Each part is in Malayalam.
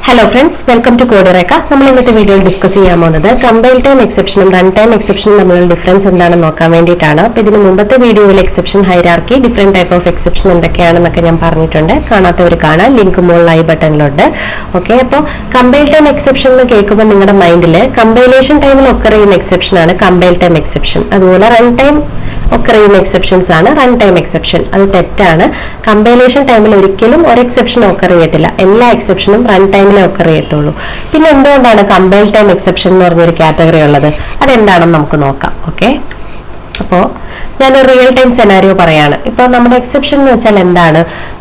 Hello friends, welcome to eureka. നമ്മൾ ഇന്നത്തെ വീഡിയോയിൽ ഡിസ്കസ് ചെയ്യാൻ പോകുന്നത് കമ്പൈൽ ടൈം എക്സെപ്ഷനും റൺ ടൈം എക്സെപ്ഷനും തമ്മിലുള്ള ഡിഫറൻസ് എന്താണെന്ന് നോക്കാൻ വേണ്ടിയിട്ടാണ്. അപ്പോൾ ഇതിന് മുമ്പത്തെ വീഡിയോയിൽ exception hierarchy, different type of exception എന്തൊക്കെയാണെന്നൊക്കെ ഞാൻ പറഞ്ഞിട്ടുണ്ട്. കാണാത്തവർ കാണാം, ലിങ്ക് മുകളിൽ ഐ ബട്ടണിലുണ്ട്. ഓക്കെ, അപ്പോൾ കമ്പൈൽ ടൈം എക്സെപ്ഷൻ എന്ന് കേൾക്കുമ്പോൾ നിങ്ങളുടെ മൈൻഡിൽ കമ്പൈലേഷൻ ടൈമിൽ ഒക്കർ ചെയ്യുന്ന എക്സെപ്ഷൻ ആണ് കമ്പൈൽ ടൈം എക്സെപ്ഷൻ. അതുപോലെ റൺ ടൈം ഒക്കർ ചെയ്യുന്ന എക്സെപ്ഷൻസ് ആണ് റൺ ടൈം എക്സെപ്ഷൻ. അത് തെറ്റാണ്. കമ്പൈലേഷൻ ടൈമിൽ ഒരിക്കലും ഒരു എക്സെപ്ഷൻ ഒക്കർ ചെയ്യത്തില്ല. എല്ലാ എക്സെപ്ഷനും റൺ ടൈമിലെ ഒക്കർ ചെയ്യത്തുള്ളൂ. പിന്നെ എന്തുകൊണ്ടാണ് കമ്പൈൽ ടൈം എക്സെപ്ഷൻ എന്ന് പറഞ്ഞൊരു കാറ്റഗറി ഉള്ളത്? അതെന്താണെന്ന് നമുക്ക് നോക്കാം. ഓക്കെ, അപ്പോൾ ഞാനൊരു റിയൽ ടൈം സെനാരിയോ പറയാണ്. ഇപ്പൊ നമ്മുടെ എക്സെപ്ഷൻ എന്ന് വെച്ചാൽ എന്താണ്?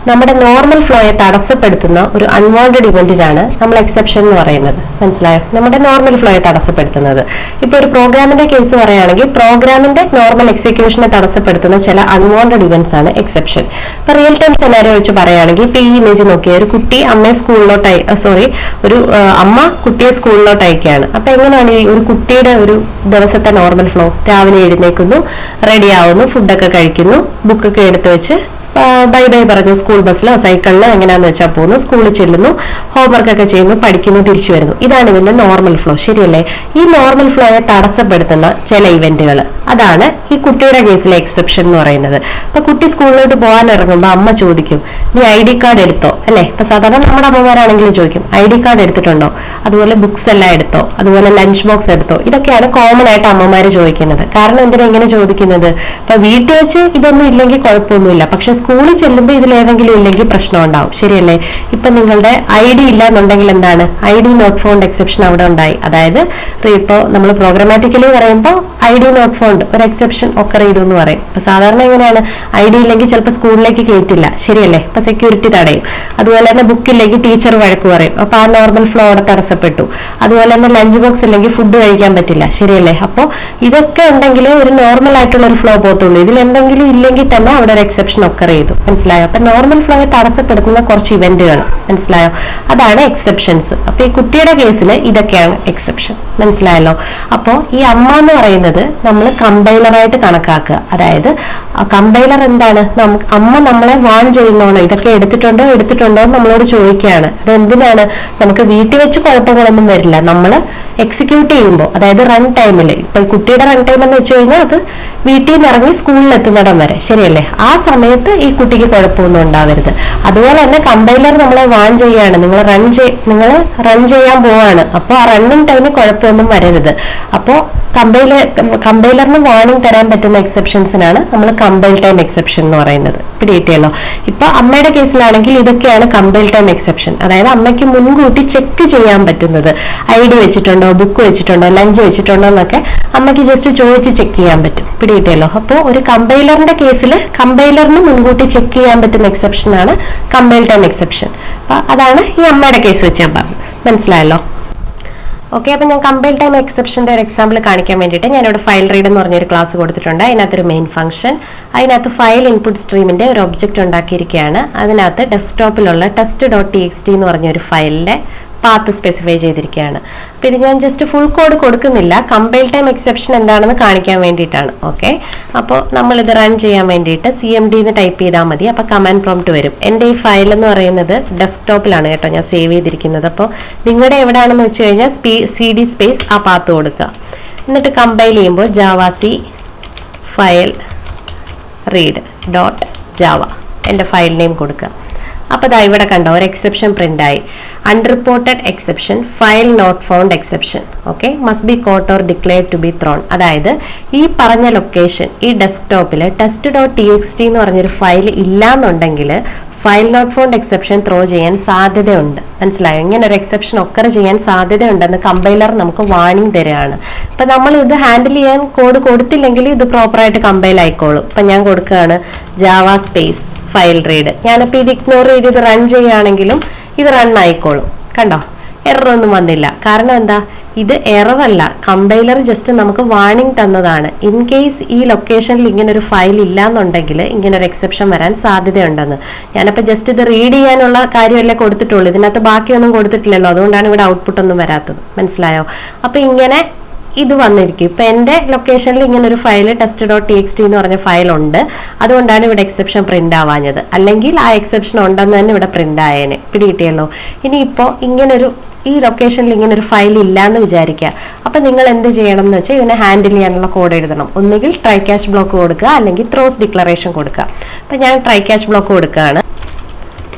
നമ്മുടെ നോർമൽ ഫ്ലോയെ തടസ്സപ്പെടുത്തുന്ന ഒരു അൺവാണ്ടഡ് ഇവന്റിനാണ് നമ്മൾ എക്സെപ്ഷൻ എന്ന് പറയുന്നത്. മനസ്സിലായോ? നമ്മുടെ നോർമൽ ഫ്ലോയെ തടസ്സപ്പെടുത്തുന്നത്. ഇപ്പൊ ഒരു പ്രോഗ്രാമിന്റെ കേസ് പറയുകയാണെങ്കിൽ പ്രോഗ്രാമിന്റെ നോർമൽ എക്സിക്യൂഷനെ തടസ്സപ്പെടുത്തുന്ന ചില അൺവാണ്ടഡ് ഇവന്റ്സ് ആണ് എക്സെപ്ഷൻ. ഇപ്പൊ റിയൽ ടൈം സെനാരിയോ വെച്ച് പറയുകയാണെങ്കിൽ ഇപ്പൊ ഈ ഇമേജ് നോക്കിയ ഒരു കുട്ടി അമ്മയെ സ്കൂളിലോട്ട് ഒരു അമ്മ കുട്ടിയെ സ്കൂളിലോട്ട് അയക്കുകയാണ്. അപ്പൊ എങ്ങനെയാണ് ഈ ഒരു കുട്ടിയുടെ ഒരു ദിവസത്തെ നോർമൽ ഫ്ലോ? രാവിലെ എഴുന്നേക്കുന്നു, റെഡി ആവുന്നു, ഫുഡൊക്കെ കഴിക്കുന്നു, ബുക്കൊക്കെ എടുത്തു വെച്ച് ബൈ ബൈ പറഞ്ഞു സ്കൂൾ ബസ്സിലോ സൈക്കിളിലോ എങ്ങനെയാന്ന് വെച്ചാൽ പോകുന്നു, സ്കൂളിൽ ചെല്ലുന്നു, ഹോംവർക്ക് ഒക്കെ ചെയ്യുന്നു, പഠിക്കുന്നു, തിരിച്ചു വരുന്നു. ഇതാണ് ഇതിന്റെ നോർമൽ ഫ്ലോ. ശരിയല്ലേ? ഈ നോർമൽ ഫ്ലോയെ തടസ്സപ്പെടുത്തുന്ന ചില ഇവന്റുകൾ, അതാണ് ഈ കുട്ടിയുടെ കേസിലെ എക്സെപ്ഷൻ എന്ന് പറയുന്നത്. അപ്പൊ കുട്ടി സ്കൂളിലോട്ട് പോകാൻ ഇറങ്ങുമ്പോൾ അമ്മ ചോദിക്കും, നീ ID കാർഡ് എടുത്തോ? അല്ലെ? ഇപ്പൊ സാധാരണ നമ്മുടെ അമ്മമാരാണെങ്കിലും ചോദിക്കും, ID കാർഡ് എടുത്തിട്ടുണ്ടോ? അതുപോലെ ബുക്സ് എല്ലാം എടുത്തോ? അതുപോലെ ലഞ്ച് ബോക്സ് എടുത്തോ? ഇതൊക്കെയാണ് കോമൺ ആയിട്ട് അമ്മമാര് ചോദിക്കുന്നത്. കാരണം എന്തിനാ ഇങ്ങനെ ചോദിക്കുന്നത്? ഇപ്പൊ വീട്ടിൽ വെച്ച് ഇതൊന്നും ഇല്ലെങ്കിൽ കുഴപ്പമൊന്നുമില്ല, പക്ഷെ സ്കൂളിൽ ചെല്ലുമ്പോൾ ഇതിലേതെങ്കിലും ഇല്ലെങ്കിൽ പ്രശ്നം ഉണ്ടാവും. ശരിയല്ലേ? ഇപ്പൊ നിങ്ങളുടെ ID ഇല്ല എന്നുണ്ടെങ്കിൽ എന്താണ്? ID നോട്ട് ഫൗണ്ട് എക്സെപ്ഷൻ അവിടെ ഉണ്ടായി. അതായത് ഇപ്പോ നമ്മൾ പ്രോഗ്രാമാറ്റിക്കലി പറയുമ്പോൾ ID നോട്ട് ഫൗണ്ട് ഒരു എക്സെപ്ഷൻ ഒക്കർ ചെയ്തു എന്ന് പറയും. ഇപ്പൊ സാധാരണ എങ്ങനെയാണ്? ID ഇല്ലെങ്കിൽ ചിലപ്പോൾ സ്കൂളിലേക്ക് കയറ്റില്ല. ശരിയല്ലേ? ഇപ്പൊ സെക്യൂരിറ്റി തടയും. അതുപോലെ തന്നെ ബുക്ക് ഇല്ലെങ്കിൽ ടീച്ചർ വഴക്ക് പറയും. അപ്പൊ ആ നോർമൽ ഫ്ലോ അവിടെ തടസ്സപ്പെട്ടു. അതുപോലെ തന്നെ ലഞ്ച് ബോക്സ് ഇല്ലെങ്കിൽ ഫുഡ് കഴിക്കാൻ പറ്റില്ല. ശരിയല്ലേ? അപ്പൊ ഇതൊക്കെ ഉണ്ടെങ്കിൽ ഒരു നോർമൽ ആയിട്ടുള്ള ഒരു ഫ്ലോ പോകത്തുള്ളൂ. ഇതിൽ എന്തെങ്കിലും ഇല്ലെങ്കിൽ തന്നെ അവിടെ ഒരു എക്സെപ്ഷൻ ഒക്കർ ചെയ്തു. മനസ്സിലായോ? അപ്പൊ നോർമൽ ഫ്ലോയെ തടസ്സപ്പെടുത്തുന്ന കുറച്ച് ഇവന്റുകൾ. മനസ്സിലായോ? അതാണ് എക്സെപ്ഷൻസ്. അപ്പൊ ഈ കുട്ടിയുടെ കേസിൽ ഇതൊക്കെയാണ് എക്സെപ്ഷൻ. മനസ്സിലായല്ലോ? അപ്പോ ഈ അമ്മ എന്ന് പറയുന്നത് നമ്മൾ കമ്പൈലറായിട്ട് കണക്കാക്കുക. അതായത് കമ്പൈലർ എന്താണ്? അമ്മ നമ്മളെ വാൺ ചെയ്യുന്നോണോ ഇതൊക്കെ എടുത്തിട്ടുണ്ടോ എന്ന് നമ്മളോട് ചോദിക്കുകയാണ്. അത് എന്തിനാണ്? നമുക്ക് വീട്ടിൽ വെച്ച് കുഴപ്പങ്ങളൊന്നും വരില്ല. നമ്മൾ എക്സിക്യൂട്ട് ചെയ്യുമ്പോൾ, അതായത് റൺ ടൈമിൽ, ഇപ്പൊ കുട്ടിയുടെ റൺ ടൈം എന്ന് വെച്ച് കഴിഞ്ഞാൽ അത് വീട്ടിൽ നിന്ന് ഇറങ്ങി സ്കൂളിൽ എത്തുന്നിടം വരെ. ശരിയല്ലേ? ആ സമയത്ത് ഈ കുട്ടിക്ക് കുഴപ്പമൊന്നും ഉണ്ടാവരുത്. അതുപോലെ തന്നെ കമ്പൈലർ നമ്മളെ വാൺ ചെയ്യാണ്, നിങ്ങൾ റൺ ചെയ്യാൻ പോവാണ്. അപ്പൊ ആ റണ്ണിങ് ടൈമിൽ കുഴപ്പമൊന്നും വരരുത്. അപ്പോ കമ്പൈലറിന് വാണിംഗ് തരാൻ പറ്റുന്ന എക്സെപ്ഷൻസിനാണ് നമ്മൾ കമ്പൈൽ ടൈം എക്സെപ്ഷൻ എന്ന് പറയുന്നത്. പിടികിട്ടിയല്ലോ? ഇപ്പൊ അമ്മയുടെ കേസിലാണെങ്കിൽ ഇതൊക്കെയാണ് കമ്പൈൽ ടൈം എക്സെപ്ഷൻ. അതായത് അമ്മയ്ക്ക് മുൻകൂട്ടി ചെക്ക് ചെയ്യാൻ പറ്റുന്നത്, ID വെച്ചിട്ടുണ്ടോ, ബുക്ക് വെച്ചിട്ടുണ്ടോ, ലഞ്ച് വെച്ചിട്ടുണ്ടോ എന്നൊക്കെ അമ്മയ്ക്ക് ജസ്റ്റ് ചോദിച്ച് ചെക്ക് ചെയ്യാൻ പറ്റും. പിടികിട്ടിയല്ലോ? അപ്പോൾ ഒരു കമ്പൈലറിന്റെ കേസിൽ കമ്പൈലറിന് മുൻകൂട്ടി ചെക്ക് ചെയ്യാൻ പറ്റുന്ന എക്സെപ്ഷൻ ആണ് കമ്പൈൽ ടൈം എക്സെപ്ഷൻ. അപ്പൊ അതാണ് ഈ അമ്മയുടെ കേസ് വെച്ച് ഞാൻ പറഞ്ഞത്. മനസ്സിലായല്ലോ? ഓക്കെ, അപ്പൊ ഞാൻ കമ്പൈൽ ടൈം എക്സെപ്ഷന്റെ ഒരു എക്സാമ്പിൾ കാണിക്കാൻ വേണ്ടിയിട്ട് ഞാനിവിടെ ഫയൽ റീഡ് എന്ന് പറഞ്ഞൊരു ക്ലാസ് കൊടുത്തിട്ടുണ്ട്. അതിനകത്തൊരു മെയിൻ ഫംഗ്ഷൻ, അതിനകത്ത് ഫയൽ ഇൻപുട്ട് സ്ട്രീമിന്റെ ഒരു ഒബ്ജക്റ്റ് ഉണ്ടാക്കിയിരിക്കുകയാണ്. അതിനകത്ത് ഡെസ്ക്ടോപ്പിലുള്ള test.txt എന്ന് പറഞ്ഞൊരു ഫയലിന്റെ പാത്ത് സ്പെസിഫൈ ചെയ്തിരിക്കുകയാണ്. അപ്പൊ ഇത് ഞാൻ ജസ്റ്റ് ഫുൾ കോഡ് കൊടുക്കുന്നില്ല, കമ്പൈൽ ടൈം എക്സെപ്ഷൻ എന്താണെന്ന് കാണിക്കാൻ വേണ്ടിയിട്ടാണ്. ഓക്കെ, അപ്പോൾ നമ്മൾ ഇത് റൺ ചെയ്യാൻ വേണ്ടിയിട്ട് CMD എന്ന് ടൈപ്പ് ചെയ്താൽ മതി. അപ്പൊ കമാൻഡ് പ്രോംപ്റ്റ് വരും. എന്റെ ഈ ഫയൽ എന്ന് പറയുന്നത് ഡെസ്ക്ടോപ്പിലാണ് കേട്ടോ ഞാൻ സേവ് ചെയ്തിരിക്കുന്നത്. അപ്പോൾ നിങ്ങളുടെ എവിടെയാണെന്ന് വെച്ച് കഴിഞ്ഞാൽ CD സ്പേസ് ആ പാത്ത് കൊടുക്കുക. എന്നിട്ട് കമ്പൈൽ ചെയ്യുമ്പോൾ javac ഫയൽ റീഡ് .java എന്റെ ഫയൽ നെയിം കൊടുക്കുക. അപ്പൊ ദാ ഇവിടെ കണ്ടോ ഒരു എക്സെപ്ഷൻ പ്രിന്റ് ആയി. Unreported exception, file not found exception. Okay, must be caught or declared to be thrown. അതായത് ഈ പറഞ്ഞ ലൊക്കേഷൻ, ഈ ഡെസ്ക്ടോപ്പിൽ test.txt എന്ന് പറഞ്ഞൊരു ഫയൽ ഇല്ലാന്നുണ്ടെങ്കിൽ file not found exception throw ചെയ്യാൻ സാധ്യതയുണ്ട്. മനസ്സിലായോ? ഇങ്ങനെ ഒരു എക്സെപ്ഷൻ ഒക്കർ ചെയ്യാൻ സാധ്യതയുണ്ടെന്ന് കമ്പൈലർ നമുക്ക് വാണിംഗ് തരികയാണ്. അപ്പൊ നമ്മൾ ഇത് ഹാൻഡിൽ ചെയ്യാൻ കോഡ് കൊടുത്തില്ലെങ്കിൽ ഇത് പ്രോപ്പറായിട്ട് കമ്പൈൽ ആയിക്കോളും. ഇപ്പൊ ഞാൻ കൊടുക്കുകയാണ് java സ്പേസ് ഫയൽ റീഡ്. ഞാനിപ്പോ ഇത് ഇഗ്നോർ ചെയ്ത് ഇത് റൺ ചെയ്യുകയാണെങ്കിലും ഇത് റൺ ആയിക്കോളും. കണ്ടോ? എറർ ഒന്നും വന്നില്ല. കാരണം എന്താ? ഇത് എറർ അല്ല, കമ്പൈലർ ജസ്റ്റ് നമുക്ക് വാണിംഗ് തന്നതാണ്. ഇൻ കേസ് ഈ ലൊക്കേഷനിൽ ഇങ്ങനെ ഒരു ഫയൽ ഇല്ലാന്നുണ്ടെങ്കിൽ ഇങ്ങനെ ഒരു എക്സെപ്ഷൻ വരാൻ സാധ്യതയുണ്ടെന്ന്. ഞാനപ്പോ ജസ്റ്റ് ഇത് റീഡ് ചെയ്യാനുള്ള കാര്യമല്ലേ കൊടുത്തിട്ടുള്ളൂ, ഇതിനകത്ത് ബാക്കിയൊന്നും കൊടുത്തിട്ടില്ലല്ലോ. അതുകൊണ്ടാണ് ഇവിടെ ഔട്ട്പുട്ട് ഒന്നും വരാത്തത്. മനസ്സിലായോ? അപ്പൊ ഇങ്ങനെ ഇത് വന്നിരിക്കും. ഇപ്പൊ എന്റെ ലൊക്കേഷനിൽ ഇങ്ങനെ ഒരു ഫയൽ test.txt എന്ന് പറഞ്ഞ ഫയൽ ഉണ്ട്, അതുകൊണ്ടാണ് ഇവിടെ എക്സെപ്ഷൻ പ്രിന്റ് ആവാഞ്ഞത്. അല്ലെങ്കിൽ ആ എക്സെപ്ഷൻ ഉണ്ടെന്ന് തന്നെ ഇവിടെ പ്രിന്റ് ആയേനെ. പിടികിട്ടിയല്ലോ. ഇനിയിപ്പോ ഇങ്ങനൊരു ഈ ലൊക്കേഷനിൽ ഇങ്ങനെ ഒരു ഫയൽ ഇല്ല എന്ന് വിചാരിക്കുക. അപ്പൊ നിങ്ങൾ എന്ത് ചെയ്യണം എന്ന് വെച്ചാൽ ഇതിനെ ഹാൻഡിൽ ചെയ്യാനുള്ള കോഡ് എഴുതണം. ഒന്നുകിൽ ട്രൈ ക്യാച്ച് ബ്ലോക്ക് കൊടുക്കുക, അല്ലെങ്കിൽ ത്രോസ് ഡിക്ലറേഷൻ കൊടുക്കുക. അപ്പൊ ഞാൻ ട്രൈ ക്യാച്ച് ബ്ലോക്ക് കൊടുക്കുകയാണ്.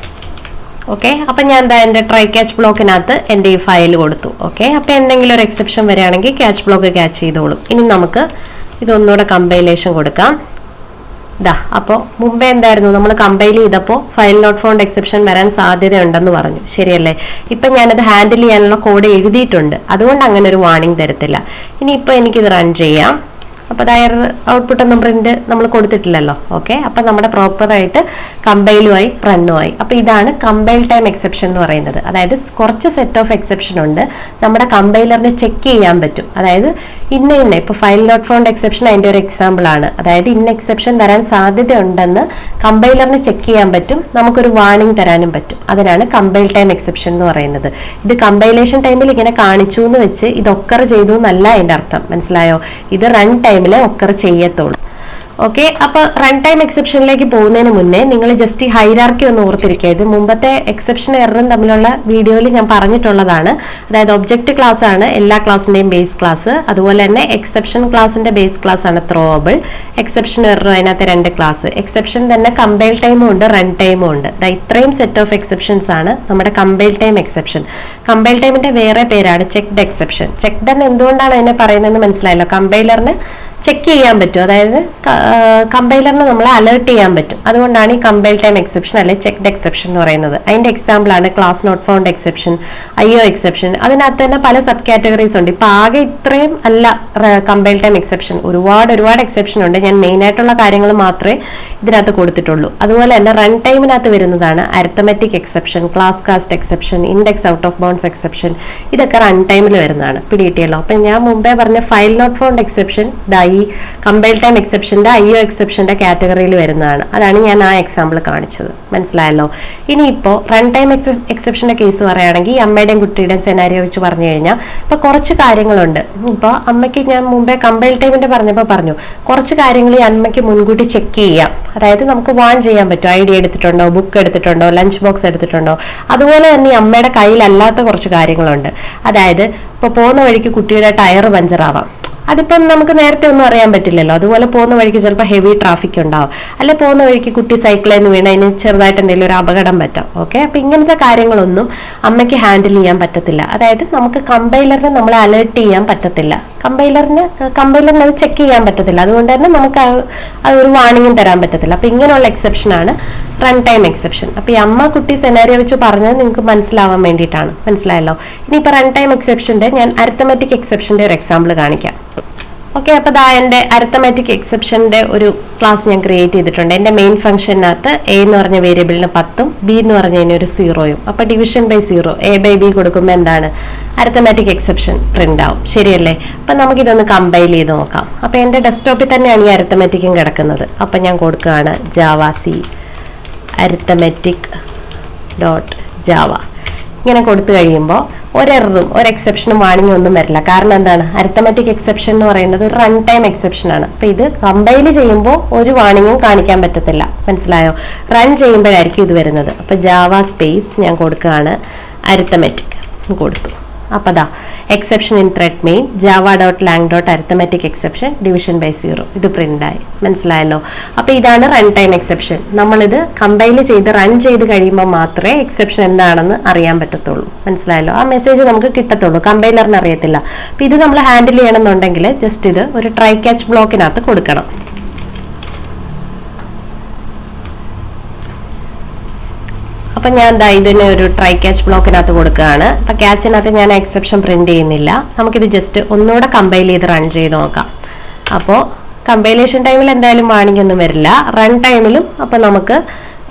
ഓക്കെ, അപ്പൊ ഞാൻ എന്താ എന്റെ ട്രൈ ക്യാച്ച് ബ്ലോക്കിനകത്ത് എന്റെ ഈ ഫയൽ കൊടുത്തു. ഓക്കെ, അപ്പൊ എന്തെങ്കിലും ഒരു എക്സെപ്ഷൻ വരികയാണെങ്കിൽ ക്യാച്ച് ബ്ലോക്ക് ക്യാച്ച് ചെയ്തോളും. ഇനി നമുക്ക് ഇതൊന്നുകൂടെ കമ്പൈലേഷൻ കൊടുക്കാം. ഇതാ, അപ്പോൾ മുമ്പേ എന്തായിരുന്നു, നമ്മൾ കമ്പൈൽ ചെയ്തപ്പോൾ ഫയൽ നോട്ട് ഫൗണ്ട് എക്സെപ്ഷൻ വരാൻ സാധ്യതയുണ്ടെന്ന് പറഞ്ഞു, ശരിയല്ലേ? ഇപ്പൊ ഞാനത് ഹാൻഡിൽ ചെയ്യാനുള്ള കോഡ് എഴുതിയിട്ടുണ്ട്, അതുകൊണ്ട് അങ്ങനെ ഒരു വാർണിംഗ് തരത്തില്ല. ഇനിയിപ്പോ എനിക്കിത് റൺ ചെയ്യാം. അപ്പൊ അതായത് ഔട്ട്പുട്ട് ഒന്നും പ്രിന്റ് നമ്മൾ കൊടുത്തിട്ടില്ലല്ലോ. ഓക്കെ, അപ്പൊ നമ്മുടെ പ്രോപ്പറായിട്ട് കമ്പൈലുമായി റണ്ണുമായി. അപ്പൊ ഇതാണ് കമ്പൈൽ ടൈം എക്സെപ്ഷൻ എന്ന് പറയുന്നത്. അതായത് കുറച്ച് സെറ്റ് ഓഫ് എക്സെപ്ഷൻ ഉണ്ട്, നമ്മുടെ കമ്പൈലറിന് ചെക്ക് ചെയ്യാൻ പറ്റും. അതായത് ഇന്ന ഇപ്പൊ ഫയൽ നോട്ട് ഫൗണ്ട് എക്സെപ്ഷൻ അതിന്റെ ഒരു എക്സാമ്പിൾ ആണ്. അതായത് ഇന്ന എക്സെപ്ഷൻ വരാൻ സാധ്യത ഉണ്ടെന്ന് കമ്പൈലറിന് ചെക്ക് ചെയ്യാൻ പറ്റും, നമുക്കൊരു വാർണിംഗ് തരാനും പറ്റും. അതിനാണ് കമ്പൈൽ ടൈം എക്സെപ്ഷൻ എന്ന് പറയുന്നത്. ഇത് കമ്പൈലേഷൻ ടൈമിൽ ഇങ്ങനെ കാണിച്ചു എന്ന് വെച്ച് ഇത് ഒക്കർ ചെയ്തു എന്നല്ല അതിന്റെ അർത്ഥം, മനസ്സിലായോ? ഇത് റൺ ടൈമില് ഒക്കർ ചെയ്യത്തുള്ളൂ. ഓക്കെ, അപ്പൊ റൺ ടൈം എക്സെപ്ഷനിലേക്ക് പോകുന്നതിന് മുന്നേ നിങ്ങൾ ജസ്റ്റ് ഈ ഹൈറാർക്കി ഒന്ന് ഓർത്തിരിക്കുക. ഇത് മുമ്പത്തെ എക്സെപ്ഷൻ എററും തമ്മിലുള്ള വീഡിയോയിൽ ഞാൻ പറഞ്ഞിട്ടുള്ളതാണ്. അതായത് ഒബ്ജക്റ്റ് ക്ലാസ് ആണ് എല്ലാ ക്ലാസിന്റെയും ബേസ് ക്ലാസ്. അതുപോലെ തന്നെ എക്സെപ്ഷൻ ക്ലാസിന്റെ ബേസ് ക്ലാസ് ആണ് ത്രോവബിൾ. എക്സെപ്ഷൻ എറർ അതിനകത്ത് 2 ക്ലാസ്. എക്സെപ്ഷൻ തന്നെ കമ്പൈൽ ടൈമും ഉണ്ട്, റൺ ടൈമും ഉണ്ട്. ഇത്രയും സെറ്റ് ഓഫ് എക്സെപ്ഷൻസ് ആണ് നമ്മുടെ കമ്പൈൽ ടൈം എക്സെപ്ഷൻ. കമ്പൈൽ ടൈമിന്റെ വേറെ പേരാണ് ചെക്ക്ഡ് എക്സെപ്ഷൻ. ചെക്ക്ഡ് എന്ന് എന്തുകൊണ്ടാണ് അതിനെ പറയുന്നതെന്ന് മനസ്സിലായല്ലോ. കമ്പൈലറിന് ചെക്ക് ചെയ്യാൻ പറ്റും, അതായത് കമ്പൈലറിന് നമ്മളെ അലേർട്ട് ചെയ്യാൻ പറ്റും. അതുകൊണ്ടാണ് ഈ കമ്പൈൽ ടൈം എക്സെപ്ഷൻ അല്ലെ ചെക്ക്ഡ് എക്സെപ്ഷൻ എന്ന് പറയുന്നത്. അതിന്റെ എക്സാമ്പിൾ ആണ് class not found exception, IO exception. അതിനകത്ത് തന്നെ പല സബ് കാറ്റഗറീസ് ഉണ്ട്. ഇപ്പൊ ആകെ ഇത്രയും അല്ല കമ്പൈൽ ടൈം എക്സെപ്ഷൻ, ഒരുപാട് എക്സെപ്ഷൻ ഉണ്ട്. ഞാൻ മെയിൻ ആയിട്ടുള്ള കാര്യങ്ങൾ മാത്രമേ ഇതിനകത്ത് കൊടുത്തിട്ടുള്ളൂ. അതുപോലെ തന്നെ റൺ ടൈമിനകത്ത് വരുന്നതാണ് arithmetic exception, class cast exception, index out of bounds exception. ഇതൊക്കെ റൺ ടൈമിൽ വരുന്നതാണ്. പിടികിട്ടിയല്ലോ. അപ്പൊ ഞാൻ മുമ്പേ പറഞ്ഞ ഫയൽ നോട്ട് ഫൗണ്ട് എക്സെപ്ഷൻ ഈ കമ്പൈൽ ടൈം എക്സെപ്ഷന്റെ IO എക്സെപ്ഷന്റെ കാറ്റഗറിയിൽ വരുന്നതാണ്. അതാണ് ഞാൻ ആ എക്സാമ്പിൾ കാണിച്ചത്, മനസ്സിലായല്ലോ. ഇനിയിപ്പോ റൺ ടൈം എക്സെപ്ഷന്റെ കേസ് പറയുകയാണെങ്കിൽ ഈ അമ്മയുടെയും കുട്ടിയുടെയും സെനാരിയോ വെച്ച് പറഞ്ഞു കഴിഞ്ഞാൽ ഇപ്പൊ കുറച്ച് കാര്യങ്ങളുണ്ട്. ഇപ്പൊ അമ്മയ്ക്ക് ഞാൻ മുമ്പേ കമ്പൈൽ ടൈമിന്റെ പറഞ്ഞപ്പോ പറഞ്ഞു കുറച്ച് കാര്യങ്ങൾ ഈ അമ്മയ്ക്ക് മുൻകൂട്ടി ചെക്ക് ചെയ്യാം. അതായത് നമുക്ക് വാൺ ചെയ്യാൻ പറ്റും, ID എടുത്തിട്ടുണ്ടോ, ബുക്ക് എടുത്തിട്ടുണ്ടോ, ലഞ്ച് ബോക്സ് എടുത്തിട്ടുണ്ടോ. അതുപോലെ തന്നെ ഈ അമ്മയുടെ കയ്യിലല്ലാത്ത കുറച്ച് കാര്യങ്ങളുണ്ട്. അതായത് ഇപ്പൊ പോകുന്ന വഴിക്ക് കുട്ടിയുടെ ടയർ പഞ്ചറാവാം, അതിപ്പം നമുക്ക് നേരത്തെ ഒന്നും അറിയാൻ പറ്റില്ലല്ലോ. അതുപോലെ പോകുന്ന വഴിക്ക് ചിലപ്പോൾ ഹെവി ട്രാഫിക് ഉണ്ടാവും, അല്ലെ പോകുന്ന വഴിക്ക് കുട്ടി സൈക്കിളിൽ നിന്ന് വീണ് അതിന് ചെറുതായിട്ട് എന്തെങ്കിലും ഒരു അപകടം പറ്റാം. ഓക്കെ, അപ്പൊ ഇങ്ങനത്തെ കാര്യങ്ങളൊന്നും അമ്മയ്ക്ക് ഹാൻഡിൽ ചെയ്യാൻ പറ്റത്തില്ല. അതായത് നമുക്ക് കമ്പൈലറിനെ നമ്മളെ അലേർട്ട് ചെയ്യാൻ പറ്റത്തില്ല, കമ്പൈലറിന് അത് ചെക്ക് ചെയ്യാൻ പറ്റത്തില്ല. അതുകൊണ്ട് തന്നെ നമുക്ക് ഒരു വാർണിംഗും തരാൻ പറ്റത്തില്ല. അപ്പൊ ഇങ്ങനെയുള്ള എക്സെപ്ഷൻ ആണ് റൺ ടൈം എക്സെപ്ഷൻ. അപ്പൊ ഈ അമ്മ കുട്ടി സെനാരിയോ വെച്ച് പറഞ്ഞത് നിങ്ങൾക്ക് മനസ്സിലാവാൻ വേണ്ടിയിട്ടാണ്, മനസ്സിലായല്ലോ. ഇനിയിപ്പോ റൺ ടൈം എക്സെപ്ഷന്റെ ഞാൻ അരിത്തമെറ്റിക് എക്സെപ്ഷന്റെ ഒരു എക്സാമ്പിൾ കാണിക്കാം. ഓക്കെ, അപ്പൊ എന്റെ അരിത്തമെറ്റിക് എക്സെപ്ഷന്റെ ഒരു ക്ലാസ് ഞാൻ ക്രിയേറ്റ് ചെയ്തിട്ടുണ്ട്. എന്റെ മെയിൻ ഫംഗ്ഷനകത്ത് A എന്ന് പറഞ്ഞ വേരിയബിളിന് 10ഉം B എന്ന് പറഞ്ഞതിന് ഒരു 0യും. അപ്പൊ ഡിവിഷൻ ബൈ 0 A/B കൊടുക്കുമ്പോൾ എന്താണ് അരിത്തമെറ്റിക് എക്സെപ്ഷൻ പ്രിന്റ് ആവും, ശരിയല്ലേ? അപ്പൊ നമുക്കിതൊന്ന് കമ്പൈൽ ചെയ്ത് നോക്കാം. അപ്പൊ എന്റെ ഡെസ്ക്ടോപ്പിൽ തന്നെയാണ് ഈ അരിത്തമെറ്റിക്കും കിടക്കുന്നത്. അപ്പൊ ഞാൻ കൊടുക്കുകയാണ് javac arithmetic.java. ഇങ്ങനെ കൊടുത്തു കഴിയുമ്പോൾ ഒരെററും ഒരു എക്സെപ്ഷനും വാണിംഗ് ഒന്നും വരില്ല. കാരണം എന്താണ്, അരിത്തമെറ്റിക് എക്സെപ്ഷൻ എന്ന് പറയുന്നത് റൺ ടൈം എക്സെപ്ഷൻ ആണ്. അപ്പൊ ഇത് കമ്പൈൽ ചെയ്യുമ്പോൾ ഒരു വാണിംഗും കാണിക്കാൻ പറ്റത്തില്ല, മനസ്സിലായോ? റൺ ചെയ്യുമ്പോഴായിരിക്കും ഇത് വരുന്നത്. അപ്പൊ ജാവ സ്പേസ് ഞാൻ കൊടുക്കുകയാണ് അരിത്തമെറ്റിക് കൊടുത്തു. അപ്പൊ exception in thread main java.lang.arithmetic exception division by 0 ഇത് പ്രിന്റ് ആയി, മനസ്സിലായല്ലോ. അപ്പൊ ഇതാണ് റൺ ടൈം എക്സെപ്ഷൻ. നമ്മളിത് കമ്പൈൽ ചെയ്ത് റൺ ചെയ്ത് കഴിയുമ്പോൾ മാത്രമേ എക്സെപ്ഷൻ എന്താണെന്ന് അറിയാൻ പറ്റത്തുള്ളൂ, മനസ്സിലായല്ലോ. ആ മെസ്സേജ് നമുക്ക് കിട്ടത്തുള്ളൂ, കമ്പൈലറിന് അറിയത്തില്ല. അപ്പൊ ഇത് നമ്മൾ ഹാൻഡിൽ ചെയ്യണമെന്നുണ്ടെങ്കിൽ ജസ്റ്റ് ഇത് ഒരു ട്രൈ ക്യാച്ച് ബ്ലോക്കിനകത്ത് കൊടുക്കണം. അപ്പൊ ഞാൻ ഇതിനെ ഒരു ട്രൈ ക്യാച്ച് ബ്ലോക്കിനകത്ത് കൊടുക്കുകയാണ്. അപ്പൊ ക്യാച്ചിനകത്ത് ഞാൻ എക്സെപ്ഷൻ പ്രിന്റ് ചെയ്യുന്നില്ല. നമുക്കിത് ജസ്റ്റ് ഒന്നുകൂടെ കമ്പൈൽ ചെയ്ത് റൺ ചെയ്ത് നോക്കാം. അപ്പോൾ കമ്പൈലേഷൻ ടൈമിൽ എന്തായാലും വാണിംഗ് ഒന്നും വരില്ല, റൺ ടൈമിലും അപ്പൊ നമുക്ക്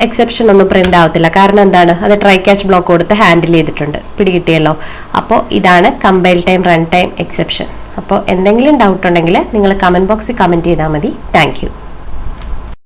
എക്സെപ്ഷൻ ഒന്നും പ്രിന്റ് ആവത്തില്ല. കാരണം എന്താണ്, അത് ട്രൈ ക്യാച്ച് ബ്ലോക്ക് കൊടുത്ത് ഹാൻഡിൽ ചെയ്തിട്ടുണ്ട്. പിടികിട്ടിയല്ലോ. അപ്പോൾ ഇതാണ് compile time run time exception. അപ്പോൾ എന്തെങ്കിലും ഡൗട്ട് ഉണ്ടെങ്കിൽ നിങ്ങൾ കമന്റ് ബോക്സിൽ കമന്റ് ചെയ്താൽ മതി. Thank you.